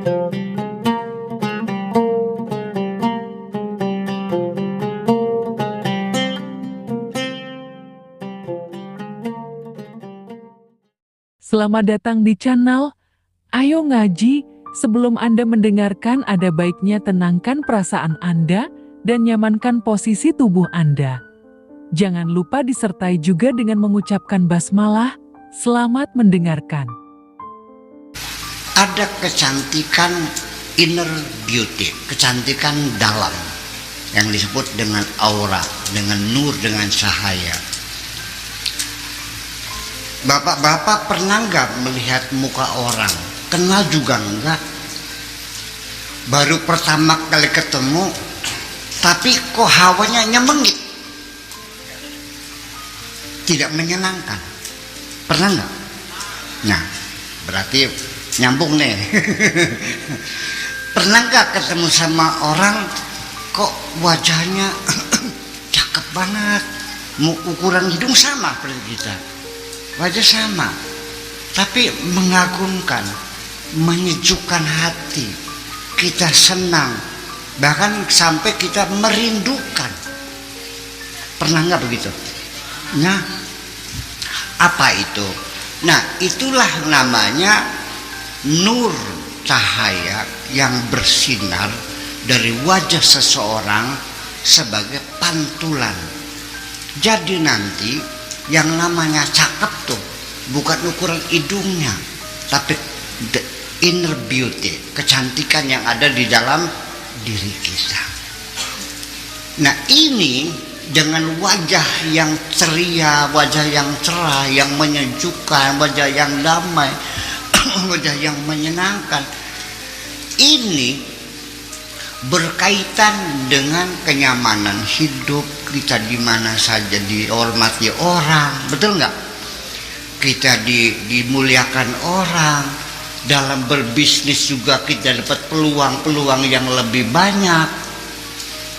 Selamat datang di channel Ayo Ngaji. Sebelum Anda mendengarkan, ada baiknya tenangkan perasaan Anda dan nyamankan posisi tubuh Anda. Jangan lupa disertai juga dengan mengucapkan basmalah. Selamat mendengarkan. Ada kecantikan inner beauty, kecantikan dalam yang disebut dengan aura, dengan nur, dengan cahaya. Bapak-bapak pernah nggak melihat muka orang? Kenal juga enggak? Baru pertama kali ketemu, tapi kok hawanya nyemengit, tidak menyenangkan. Pernah nggak? Nah, berarti nyambung nih. Pernah nggak ketemu sama orang kok wajahnya cakep banget, ukuran hidung sama seperti kita, wajah sama, tapi mengagumkan, menyejukkan hati, kita senang, bahkan sampai kita merindukan. Pernah nggak begitu? Nah, apa itu? Nah, itulah namanya nur, cahaya yang bersinar dari wajah seseorang sebagai pantulan. Jadi nanti yang namanya cakep tuh bukan ukuran hidungnya, tapi the inner beauty, kecantikan yang ada di dalam diri kita. Nah, ini dengan wajah yang ceria, wajah yang cerah, yang menyejukkan, wajah yang damai, wajah yang menyenangkan, ini berkaitan dengan kenyamanan hidup kita, di mana saja dihormati orang, betul nggak? Kita dimuliakan orang, dalam berbisnis juga kita dapat peluang-peluang yang lebih banyak,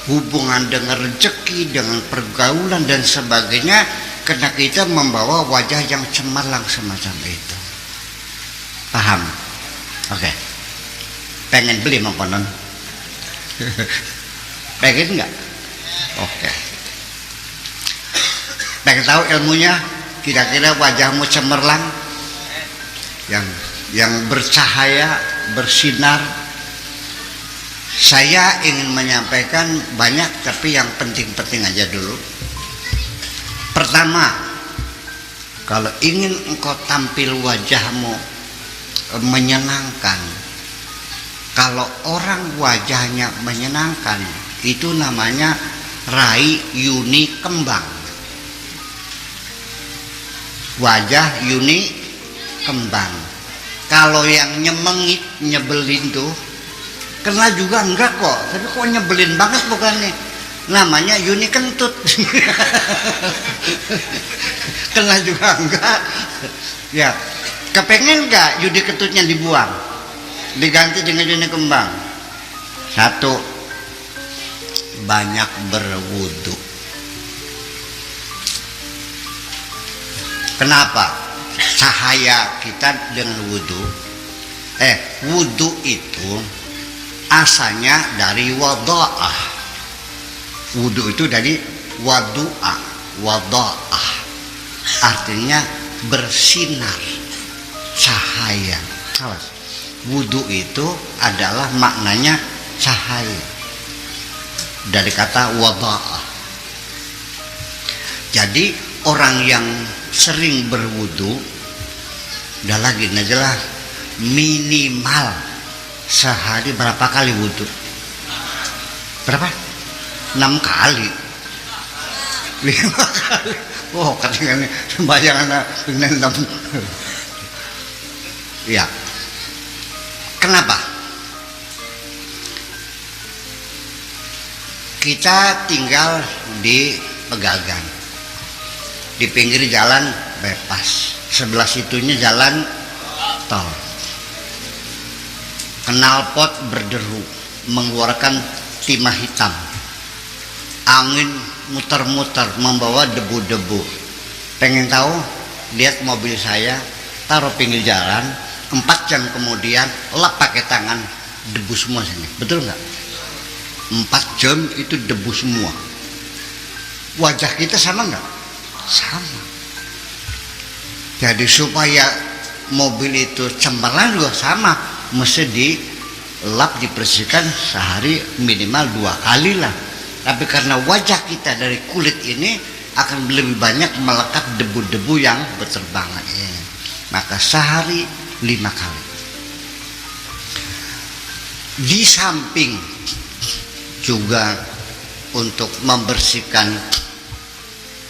hubungan dengan rezeki, dengan pergaulan dan sebagainya, karena kita membawa wajah yang cemerlang semacam itu. Paham? Oke. Pengen beli makanan? Pengen nggak? Oke. Pengen tahu ilmunya? Kira-kira wajahmu cemerlang, yang bercahaya, bersinar. Saya ingin menyampaikan banyak, tapi yang penting-penting aja dulu. Pertama, kalau ingin engkau tampil wajahmu menyenangkan, kalau orang wajahnya menyenangkan, itu namanya rai yuni kembang. Wajah yuni kembang. Kalau yang nyemengit, nyebelin tuh, kena juga enggak kok, tapi kok nyebelin banget bukannya, namanya yuni kentut. Kena juga enggak. Ya, kepengen enggak yuni kentutnya dibuang, diganti dengan yuni kembang? Satu, banyak berwudu. Kenapa? Cahaya kita dengan wudu. Wudu itu asalnya dari wada'ah. Wudu itu dari wadu'ah, wada'ah, artinya bersinar, cahaya. Awas. Wudu itu adalah maknanya cahaya, dari kata wada'ah. Jadi orang yang sering berwudu, udah lagi jelas, minimal sehari berapa kali wudu? Berapa? 6 kali, 5 kali. Oh, katanya sembahyang anak dengan 6. Ya. Kenapa? Kita tinggal di Pegagan, di pinggir jalan bebas, sebelah situnya jalan tol. Knalpot berderu, mengeluarkan timah hitam, angin muter-muter membawa debu-debu. Pengen tahu? Lihat mobil saya, taruh pinggir jalan, 4 jam kemudian lap pakai tangan, debu semua sini, betul nggak? 4 jam itu debu semua. Wajah kita sama nggak? Sama. Jadi supaya mobil itu cemerlang juga sama, mesti dilap, dibersihkan sehari minimal 2 kali lah. Tapi karena wajah kita dari kulit ini akan lebih banyak melekat debu-debu yang berterbangan, maka sehari 5 kali. Di samping juga untuk membersihkan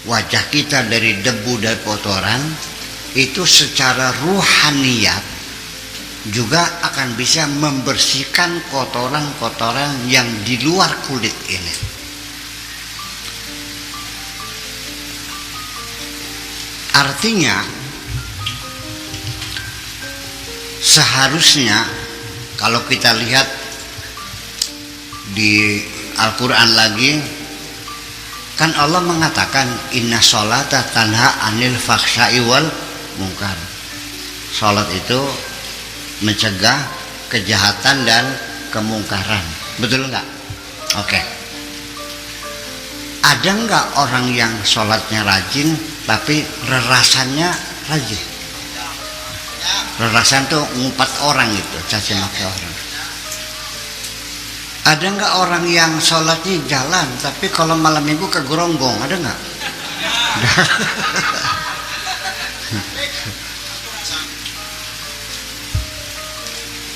wajah kita dari debu dan kotoran, itu secara ruhaniyat juga akan bisa membersihkan kotoran-kotoran yang di luar kulit ini. Artinya seharusnya kalau kita lihat di Al-Quran lagi, kan Allah mengatakan inna sholata tanha anil fakhsya'i wal munkar. Sholat itu mencegah kejahatan dan kemungkaran, betul nggak? Oke. Ada nggak orang yang sholatnya rajin tapi rerasannya rajin? Rerasan tuh ngumpat orang gitu, caci maki orang. Ada nggak orang yang sholatnya jalan tapi kalau malam minggu ke geronggong? Ada nggak?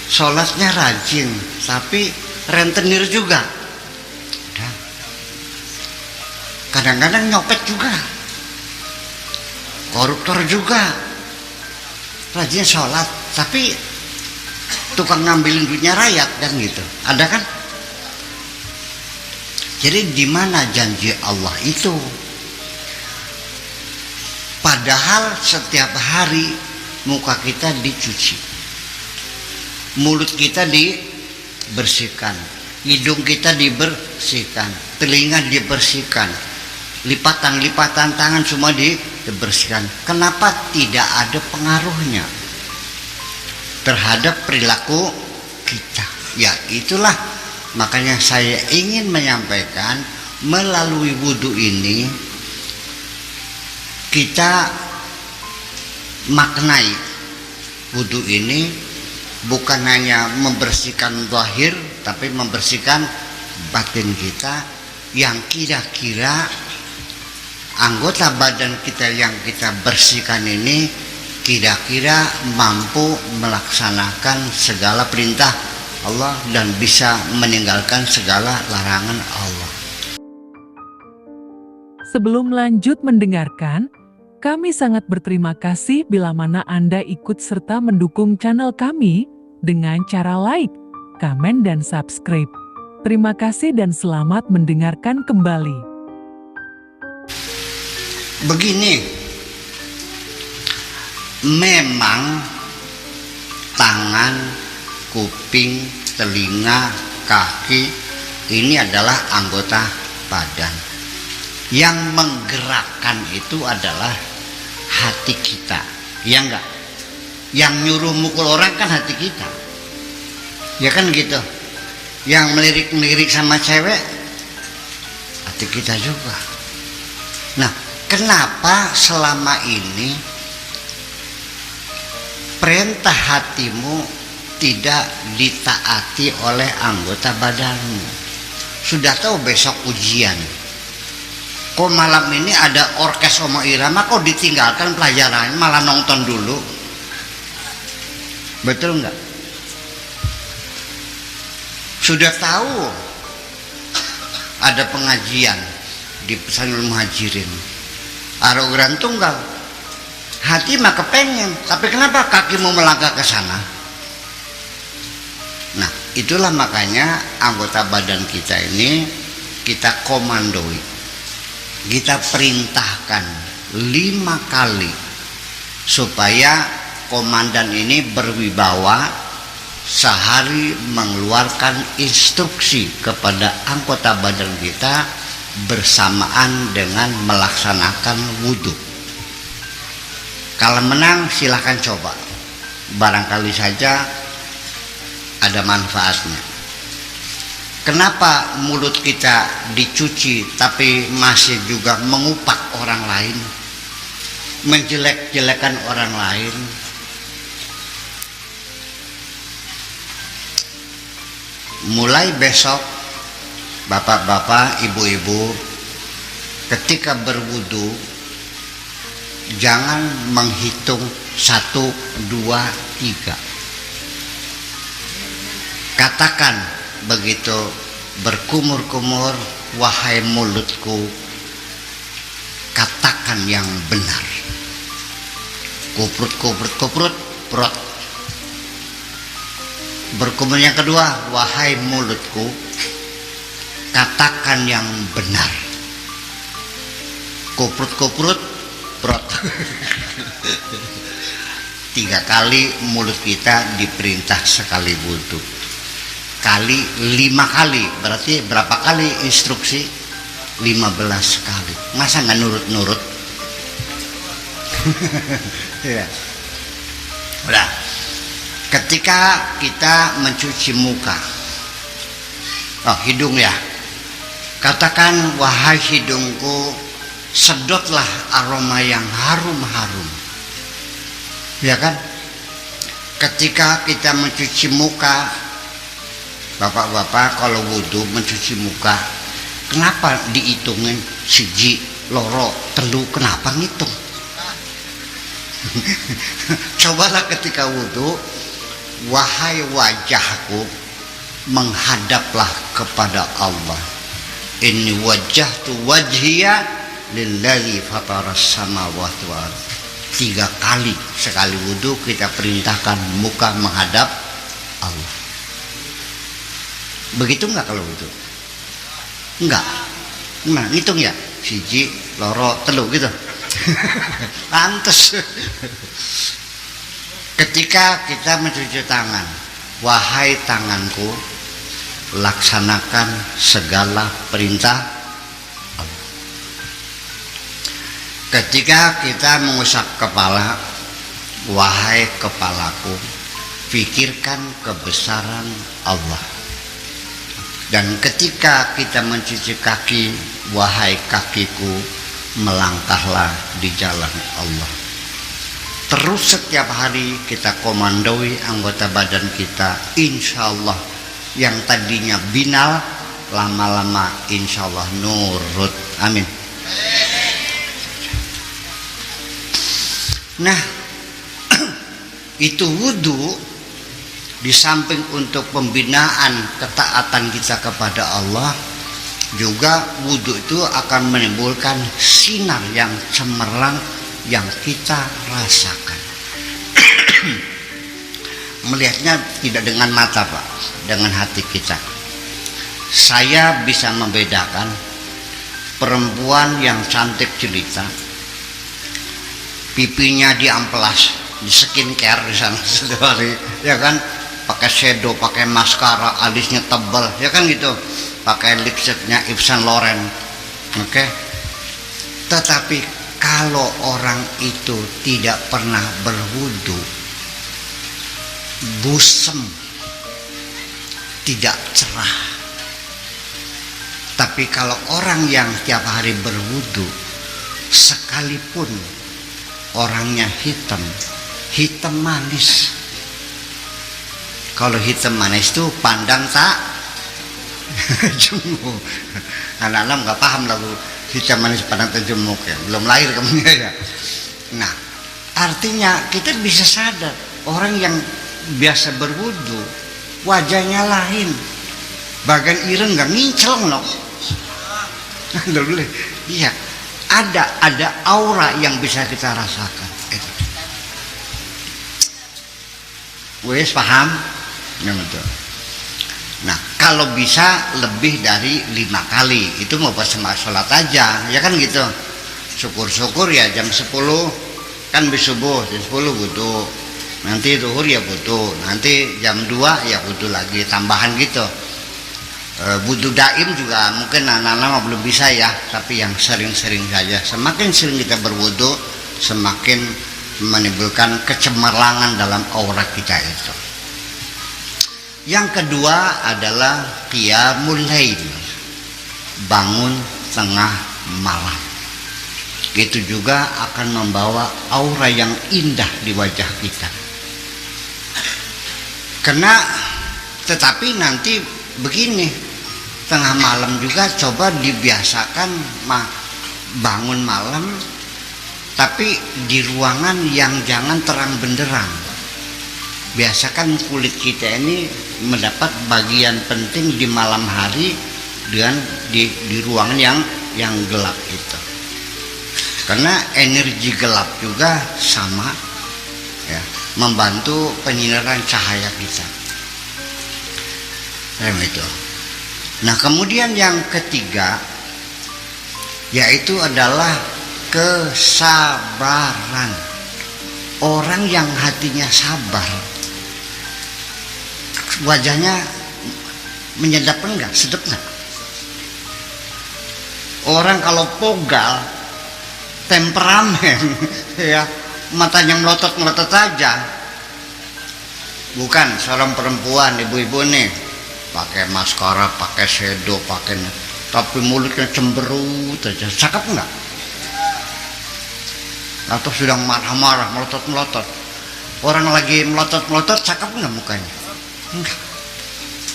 Sholatnya rajin tapi rentenir juga. Kadang-kadang nyopet juga, koruptor juga, rajin sholat tapi tukang ngambilin duitnya rakyat kan gitu. Ada kan? Jadi di mana janji Allah itu? Padahal setiap hari muka kita dicuci, mulut kita dibersihkan, hidung kita dibersihkan, telinga dibersihkan, lipatan-lipatan tangan semua dibersihkan. Kenapa tidak ada pengaruhnya terhadap perilaku kita? Ya itulah makanya saya ingin menyampaikan melalui wudhu ini kita maknai wudhu ini bukan hanya membersihkan zahir tapi membersihkan batin kita, yang kira-kira anggota badan kita yang kita bersihkan ini kira-kira mampu melaksanakan segala perintah Allah dan bisa meninggalkan segala larangan Allah. Sebelum lanjut mendengarkan, kami sangat berterima kasih bila mana Anda ikut serta mendukung channel kami dengan cara like, komen, dan subscribe. Terima kasih dan selamat mendengarkan kembali. Begini, memang tangan, kuping, telinga, kaki ini adalah anggota badan. Yang menggerakkan itu adalah hati kita, ya enggak? Yang nyuruh mukul orang kan hati kita, ya kan gitu. Yang melirik-melirik sama cewek hati kita juga. Nah, kenapa selama ini perintah hatimu tidak ditaati oleh anggota badanmu? Sudah tahu besok ujian, kok malam ini ada orkes Oma Irama, kok ditinggalkan pelajaran malah nonton dulu? Betul nggak? Sudah tahu ada pengajian di Pesanul Muhajirin, Arogan Tunggal, hati mah kepengen, tapi kenapa kakimu melangkah ke sana? Nah, itulah makanya anggota badan kita ini kita komandoi, kita perintahkan 5 kali supaya komandan ini berwibawa, sehari mengeluarkan instruksi kepada anggota badan kita bersamaan dengan melaksanakan wudhu. Kalau menang silahkan coba, barangkali saja ada manfaatnya. Kenapa mulut kita dicuci tapi masih juga mengupak orang lain, menjelek-jelekan orang lain? Mulai besok, bapak-bapak, ibu-ibu, ketika berwudu, jangan menghitung 1, 2, 3. Katakan begitu berkumur-kumur, wahai mulutku, katakan yang benar. Kuprut, kuprut, kuprut, prot. Berkumur yang kedua, wahai mulutku, katakan yang benar. Kuprut, kuprut, prot. 3 kali mulut kita diperintah sekali wudu. Kali 5 kali, berarti berapa kali instruksi? 15 kali. Masa nggak nurut-nurut? Ya. Udah. Ketika kita mencuci muka, hidung ya, katakan, wahai hidungku, sedotlah aroma yang harum-harum. Ya kan? Ketika kita mencuci muka, bapak-bapak kalau wudhu mencuci muka, kenapa dihitungin 1, 2, 3, kenapa ngitung? Cobalah ketika wudhu, wahai wajahku, menghadaplah kepada Allah. Inni wajjahtu wajhiya lillazi fataras samawati wal ardh. 3 kali sekali wudhu kita perintahkan muka menghadap Allah. Begitu enggak kalau wudhu? Enggak. Nah, hitung ya, 1, 2, 3 gitu. Pantes. Ketika kita mencuci tangan, wahai tanganku, laksanakan segala perintah Allah. Ketika kita mengusap kepala, wahai kepalaku, pikirkan kebesaran Allah. Dan ketika kita mencuci kaki, wahai kakiku, melangkahlah di jalan Allah. Terus setiap hari kita komandoi anggota badan kita, insya Allah yang tadinya binal, lama-lama insya Allah nurut. Amin. Nah, itu wudhu, di samping untuk pembinaan ketaatan kita kepada Allah, juga wudhu itu akan menimbulkan sinar yang cemerlang yang kita rasakan. Melihatnya tidak dengan mata, Pak, dengan hati kita. Saya bisa membedakan perempuan yang cantik jelita, pipinya diamplas, di skincare di sana setiap hari, ya kan, pakai shadow, pakai maskara, alisnya tebal, ya kan gitu, pakai lipstiknya Yves Saint Laurent, oke. Tetapi kalau orang itu tidak pernah berwudu, busem, tidak cerah. Tapi kalau orang yang tiap hari berwudu, sekalipun orangnya hitam, hitam manis. Kalau hitam manis itu pandang tak jemu. Anak-anak nggak paham lagu hitam manis pandang tak jemuk ya, belum lahir kamu ya. Nah, artinya kita bisa sadar orang yang biasa berwudu wajahnya lain, bagian ireng nggak ngincelong loh. Iya, ada aura yang bisa kita rasakan. Wes paham? Ya, betul. Nah, kalau bisa lebih dari 5 kali, itu mau pas sholat aja, ya kan gitu. Syukur-syukur ya jam 10 kan bis subuh, jam 10 wudu. Nanti zuhur ya wudu, nanti jam 2 ya wudu lagi, tambahan gitu. Wudu daim juga mungkin anak-anak belum bisa ya, tapi yang sering-sering saja. Semakin sering kita berwudu, semakin menimbulkan kecemerlangan dalam aura kita itu. Yang kedua adalah qiyamul lail, bangun tengah malam. Itu juga akan membawa aura yang indah di wajah kita. Tetapi nanti begini, tengah malam juga coba dibiasakan bangun malam, tapi di ruangan yang jangan terang benderang. Biasakan kulit kita ini mendapat bagian penting di malam hari dengan di ruangan yang gelap itu. Karena energi gelap juga sama ya, membantu penyinaran cahaya kita. Itu. Nah, kemudian yang ketiga yaitu adalah kesabaran. Orang yang hatinya sabar, wajahnya menyedap enggak, sedap enggak? Orang kalau pogal, temperamen, ya matanya melotot-melotot aja. Bukan seorang perempuan, ibu-ibu nih, pakai maskara, pakai shadow, tapi mulutnya cemberut aja, cakep enggak? Atau sedang marah-marah, melotot-melotot. Orang lagi melotot-melotot, cakep enggak mukanya? Enggak.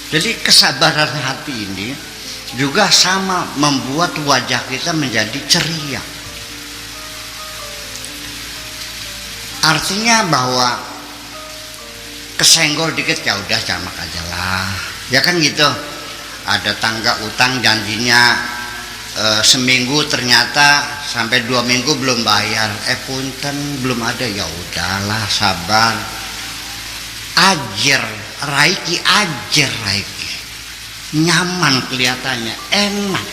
Jadi kesabaran hati ini juga sama membuat wajah kita menjadi ceria. Artinya bahwa kesenggol dikit ya udah jamak aja lah. Ya kan gitu. Ada tangga utang janjinya seminggu, ternyata sampai 2 minggu belum bayar. Punten belum ada, ya udahlah sabar. Ajar Raiki, nyaman kelihatannya, enak,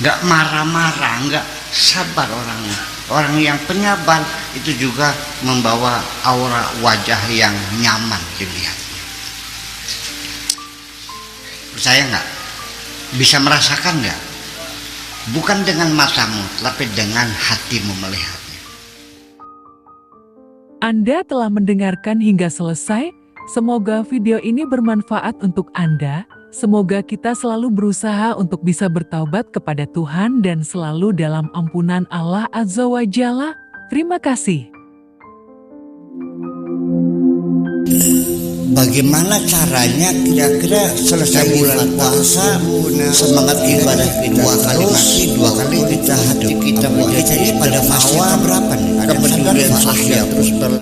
nggak marah-marah, nggak sabar orangnya. Orang yang penyabar itu juga membawa aura wajah yang nyaman dilihat. Percaya nggak? Bisa merasakan nggak? Bukan dengan matamu, tapi dengan hatimu melihatnya. Anda telah mendengarkan hingga selesai. Semoga video ini bermanfaat untuk Anda. Semoga kita selalu berusaha untuk bisa bertaubat kepada Tuhan dan selalu dalam ampunan Allah Azza wa Jalla. Terima kasih. Bagaimana caranya kira-kira selesai bulan puasa, semangat ibadah kita dua kali kita hidup kita menjadi pada fase berapa nih? Kepedulian sosial terus